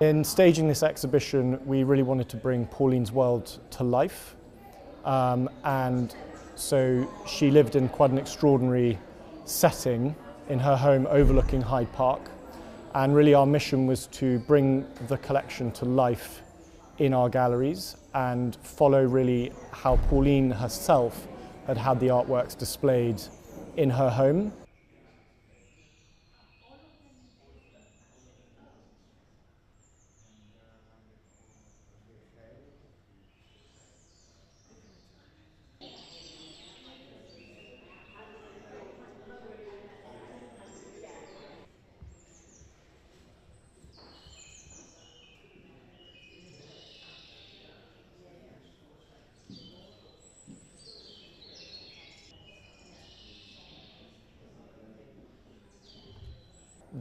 In staging this exhibition, we really wanted to bring Pauline's world to life. And so she lived in quite an extraordinary setting in her home overlooking Hyde Park. And really our mission was to bring the collection to life in our galleries and follow really how Pauline herself had had the artworks displayed in her home.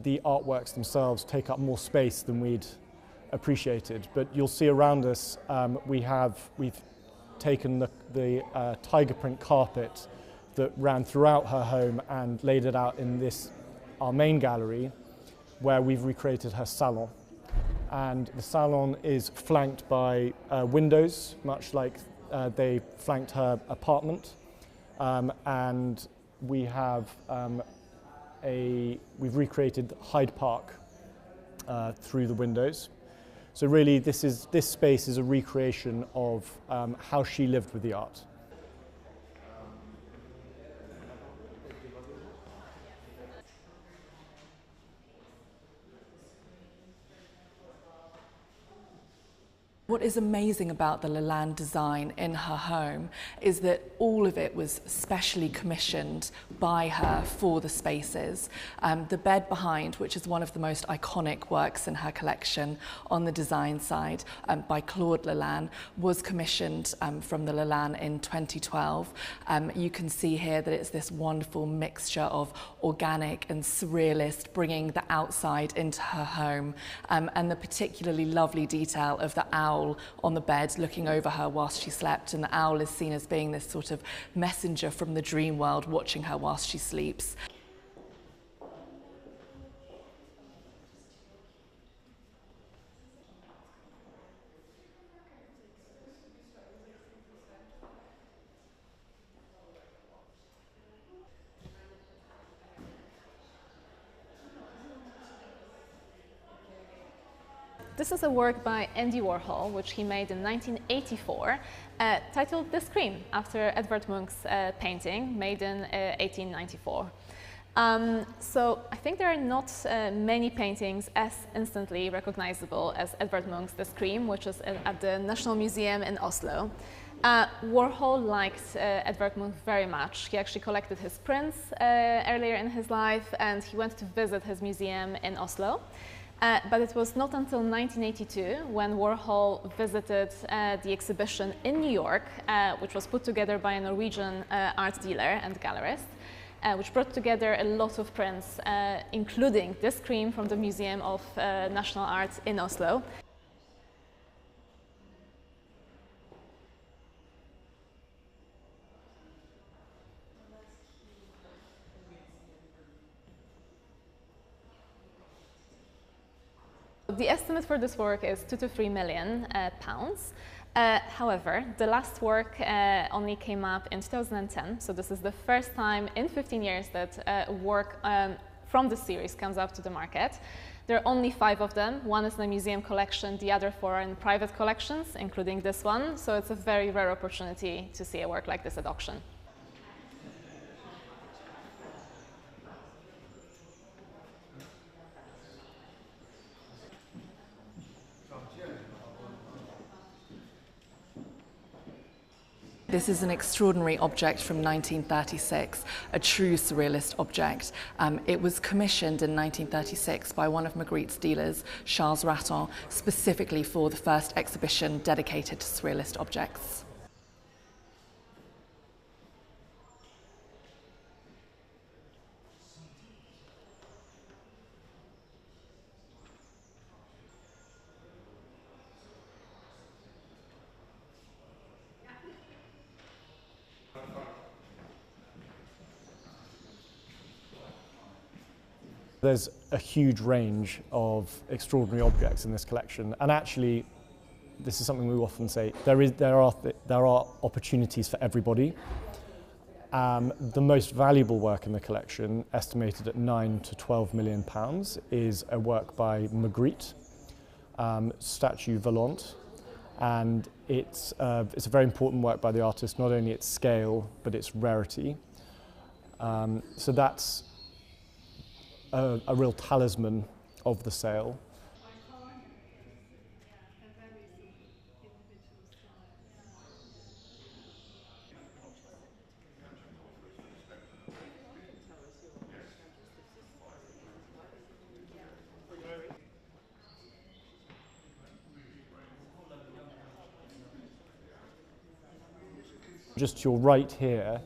The artworks themselves take up more space than we'd appreciated, but you'll see around us we've taken the tiger print carpet that ran throughout her home and laid it out in this, our main gallery, where we've recreated her salon. And the salon is flanked by windows, much like they flanked her apartment, and we have we've recreated Hyde Park through the windows. So really this space is a recreation of how she lived with the art. What is amazing about the Lalanne design in her home is that all of it was specially commissioned by her for the spaces. The bed behind, which is one of the most iconic works in her collection on the design side by Claude Lalanne, was commissioned from the Lalanne in 2012. You can see here that it's this wonderful mixture of organic and surrealist, bringing the outside into her home, and the particularly lovely detail of the owl on the bed looking over her whilst she slept, and the owl is seen as being this sort of messenger from the dream world watching her whilst she sleeps. This is a work by Andy Warhol, which he made in 1984, titled The Scream, after Edvard Munch's painting made in 1894. So I think there are not many paintings as instantly recognizable as Edvard Munch's The Scream, which is at the National Museum in Oslo. Warhol liked Edvard Munch very much. He actually collected his prints earlier in his life, and he went to visit his museum in Oslo. But it was not until 1982 when Warhol visited the exhibition in New York, which was put together by a Norwegian art dealer and gallerist, which brought together a lot of prints, including this Scream from the Museum of National Art in Oslo. The estimate for this work is 2 to 3 million pounds. However, the last work only came up in 2010, so this is the first time in 15 years that work from the series comes up to the market. There are only 5 of them. One is in the museum collection, the other 4 are in private collections, including this one, so it's a very rare opportunity to see a work like this at auction. This is an extraordinary object from 1936, a true surrealist object. It was commissioned in 1936 by one of Magritte's dealers, Charles Raton, specifically for the first exhibition dedicated to surrealist objects. There's a huge range of extraordinary objects in this collection, and actually this is something we often say, there are opportunities for everybody. The most valuable work in the collection, estimated at £9 to £12 million, is a work by Magritte, statue volante, and it's a very important work by the artist, not only its scale but its rarity. So that's a real talisman of the sale. Just to your right here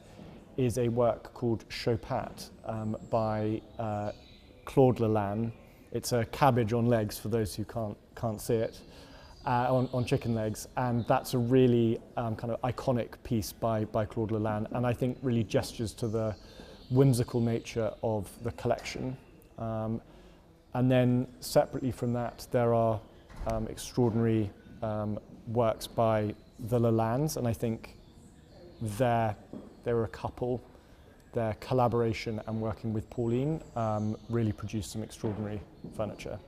is a work called Chopat by Claude Lalanne. It's a cabbage on legs, for those who can't see it, on chicken legs, and that's a really kind of iconic piece by Claude Lalanne, and I think really gestures to the whimsical nature of the collection. And then separately from that, there are extraordinary works by the Lalannes, and I think there are a couple. Their collaboration and working with Pauline really produced some extraordinary furniture.